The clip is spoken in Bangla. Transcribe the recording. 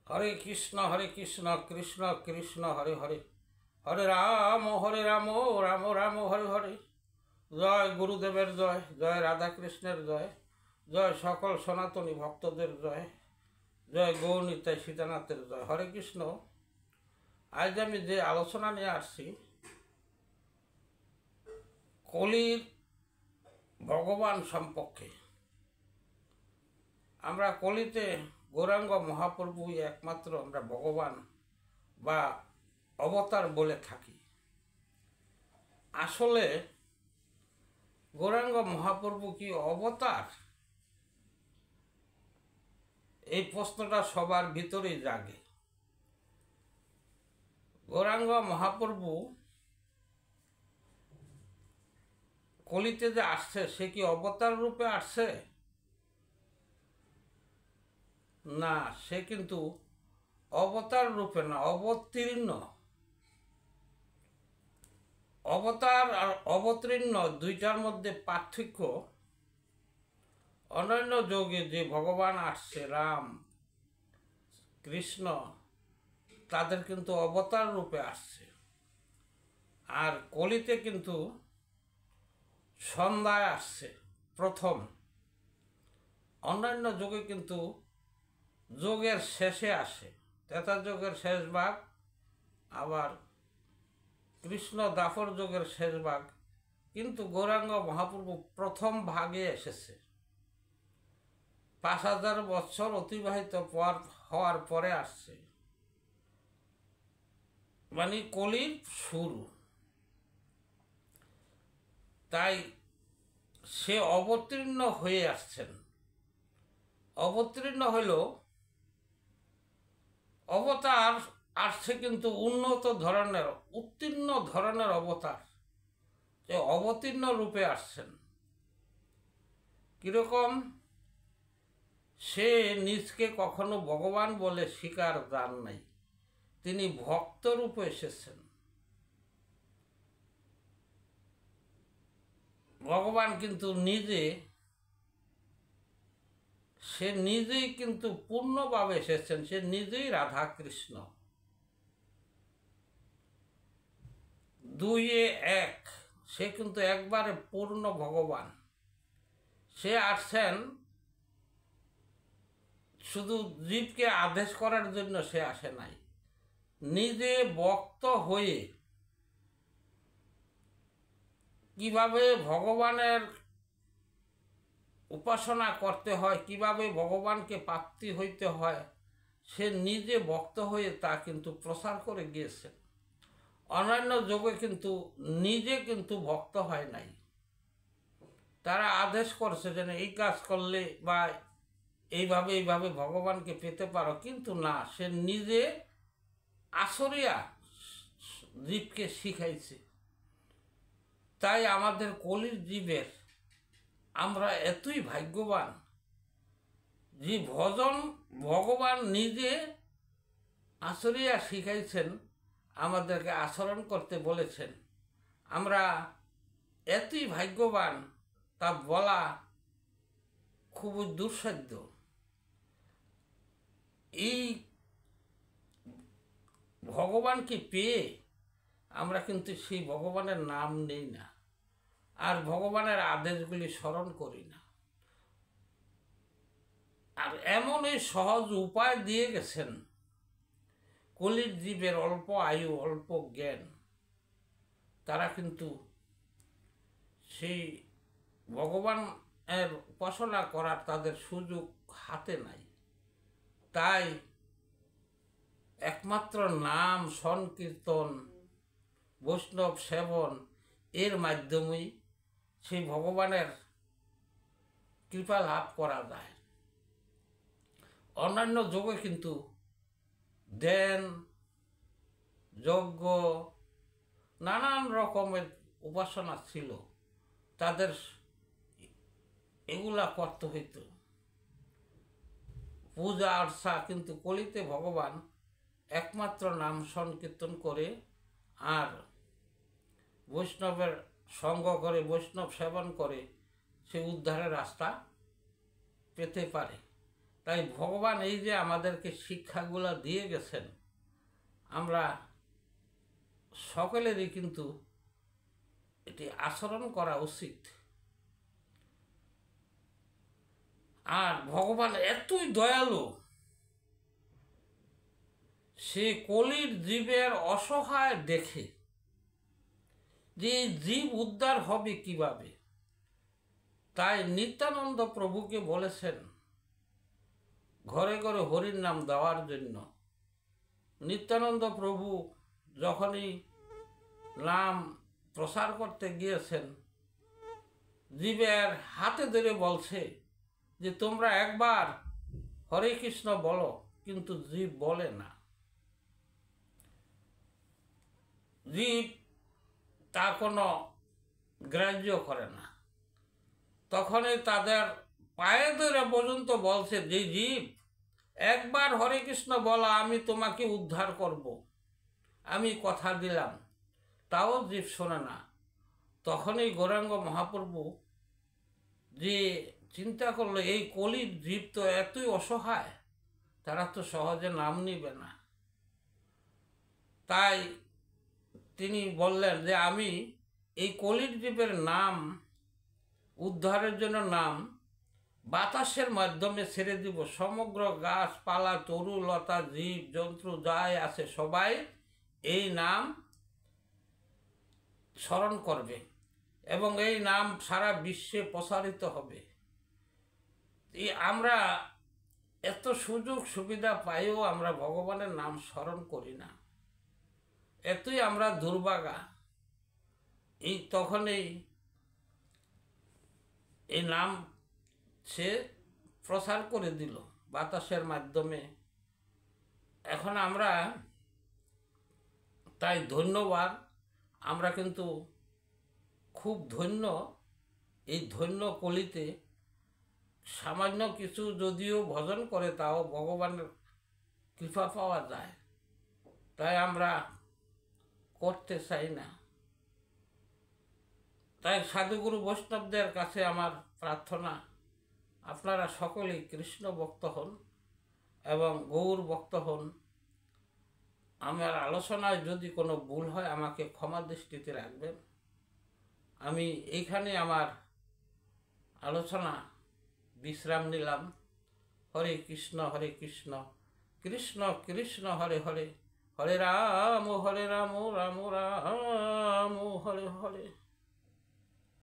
হরে কৃষ্ণ কৃষ্ণ কৃষ্ণ হরে হরে, হরে রাম রাম রাম হরে হরে। জয় গুরুদেবের জয়, জয় রাধাকৃষ্ণের জয়, জয় সকল সনাতনী ভক্তদের জয়, জয় গৌরনিতাই সীতানাথের জয়। হরে কৃষ্ণ। আজ আমি যে আলোচনা নিয়ে আসছি, কলির ভগবান সম্পর্কে। আমরা কলিতে গৌরাঙ্গ মহাপ্রভুই একমাত্র আমরা ভগবান বা অবতার বলে থাকি। আসলে গৌরাঙ্গ মহাপ্রভু কি অবতার? এই প্রশ্নটা সবার ভিতরেই জাগে। গৌরাঙ্গ মহাপ্রভু কলিতে যে আসছে, সে কি অবতার রূপে আসছে? না, সে কিন্তু অবতার রূপে না, অবতীর্ণ। অবতার আর অবতীর্ণ দুইটার মধ্যে পার্থক্য। অন্যান্য যুগে যে ভগবান আসছে, রাম কৃষ্ণ, তাদের কিন্তু অবতার রূপে আসছে। আর কলিতে কিন্তু সন্ধ্যায় আসছে প্রথম। অন্যান্য যুগে কিন্তু যোগের শেষে আসে, ত্রেতা যুগের শেষ ভাগ, আবার কৃষ্ণ দাপর যুগের শেষ ভাগ। কিন্তু গৌরাঙ্গ মহাপ্রভু প্রথম ভাগে এসেছে। 5000 বছর অতিবাহিত হওয়ার পরে আসছে, মানে কলির শুরু। তাই সে অবতীর্ণ হয়ে আসছেন। অবতীর্ণ হইল, অবতার আসছে কিন্তু উন্নত ধরনের, উত্তীর্ণ ধরনের অবতার। যে অবতীর্ণ রূপে আসছেন কিরকম? সে নিজকে কখনো ভগবান বলে স্বীকার দেন নাই, তিনি ভক্ত রূপে এসেছেন। ভগবান কিন্তু সে নিজেই কিন্তু পূর্ণভাবে এসেছেন। সে নিজেই রাধা কৃষ্ণ, দুইয়ে এক। সে কিন্তু একবারে পূর্ণ ভগবান। সে আসছেন শুধু জীবকে আদেশ করার জন্য, সে আসে নাই। নিজে ভক্ত হয়ে কিভাবে ভগবানের উপাসনা করতে হয়, কিভাবে ভগবানকে প্রাপ্তি হইতে হয়, সে নিজে ভক্ত হয়ে তা কিন্তু প্রচার করে গিয়েছেন। অন্যান্য যুগে কিন্তু নিজে কিন্তু ভক্ত হয় নাই। তারা আদেশ করছে যেন এই কাজ করলে বা এইভাবে ভগবানকে পেতে পারো, কিন্তু না, সে নিজে আসরিয়া জীবকে শিখাইছে। তাই আমাদের কলির জীবের আমরা এতই ভাগ্যবান যে ভগবান নিজে আসরিয়া শিখাইছেন, আমাদেরকে আচরণ করতে বলেছেন। আমরা এতই ভাগ্যবান, তা বলা খুবই দুঃসাধ্য। এই ভগবানকে পেয়ে আমরা কিন্তু সেই ভগবানের নাম নেই না, আর ভগবানের আদেশগুলি স্মরণ করি না। আর এমন এই সহজ উপায় দিয়ে গেছেন, কলির জীবের অল্প আয়ু, অল্প জ্ঞান, তারা কিন্তু সেই ভগবানের উপাসনা করার তাদের সুযোগ হাতে নাই। তাই একমাত্র নাম সংকীর্তন, বৈষ্ণব সেবন, এর মাধ্যমেই সেই ভগবানের কৃপা লাভ করা যায়। অন্যান্য যুগে কিন্তু ধ্যান, যজ্ঞ, নানান রকমের উপাসনা ছিল, তাদের এগুলা করতে হইত, পূজা অর্চা। কিন্তু কলিতে ভগবান একমাত্র নাম সংকীর্তন করে আর বৈষ্ণবের সঙ্গ করে, বৈষ্ণব সেবন করে সে উদ্ধারের রাস্তা পেতে পারে। তাই ভগবান এই যে আমাদেরকে শিক্ষাগুলো দিয়ে গেছেন, আমরা সকলেরই কিন্তু এটি আচরণ করা উচিত। আর ভগবান এতই দয়ালু, সে কলির জীবের অসহায় দেখে যে জীব উদ্ধার হবে কিভাবে, তাই নিত্যানন্দ প্রভুকে বলেছেন ঘরে ঘরে হরির নাম দেওয়ার জন্য। নিত্যানন্দ প্রভু যখনই নাম প্রচার করতে গিয়েছেন, জীবের হাতে ধরে বলছে যে তোমরা একবার হরে কৃষ্ণ বলো, কিন্তু জীব বলে না। জীব তা কোনো গ্রাহ্য করে না। তখনই তাদের পায়ে ধরে পর্যন্ত বলছে যে জীব একবার হরে কৃষ্ণ বলা, আমি তোমাকে উদ্ধার করব, আমি কথা দিলাম। তাও জীব শোনে না। তখনই গৌরাঙ্গ মহাপ্রভু যে চিন্তা করলো, এই কলির জীব তো এতই অসহায়, তারা তো সহজে নাম নিবে না। তাই তিনি বললেন যে আমি এই কলির জীবের নাম উদ্ধারের জন্য নাম বাতাসের মাধ্যমে ছেড়ে দিব। সমগ্র গাছপালা, তরু লতা, জীব জন্তু যাই আছে সবাই এই নাম স্মরণ করবে এবং এই নাম সারা বিশ্বে প্রসারিত হবে। আমরা এত সুযোগ সুবিধা পাইও আমরা ভগবানের নাম স্মরণ করি না, এতই আমরা দুর্ভাগা। তখনই এই নাম সে প্রচার করে দিল বাতাসের মাধ্যমে। এখন আমরা তাই ধন্যবাদ, আমরা কিন্তু খুব ধন্য। এই ধন্য কলিতে সামান্য কিছু যদিও ভজন করে, তাও ভগবানের কৃপা পাওয়া যায়। তাই আমরা করতে চাই না। তাই সাধুগুরু বৈষ্ণবদের কাছে আমার প্রার্থনা, আপনারা সকলেই কৃষ্ণ ভক্ত হন এবং গৌর ভক্ত হন। আমার আলোচনায় যদি কোনো ভুল হয় আমাকে ক্ষমা দৃষ্টিতে রাখবেন। আমি এইখানে আমার আলোচনা বিশ্রাম নিলাম। হরে কৃষ্ণ কৃষ্ণ কৃষ্ণ হরে হরে, হরে রাম রাম রাম হরে হরে।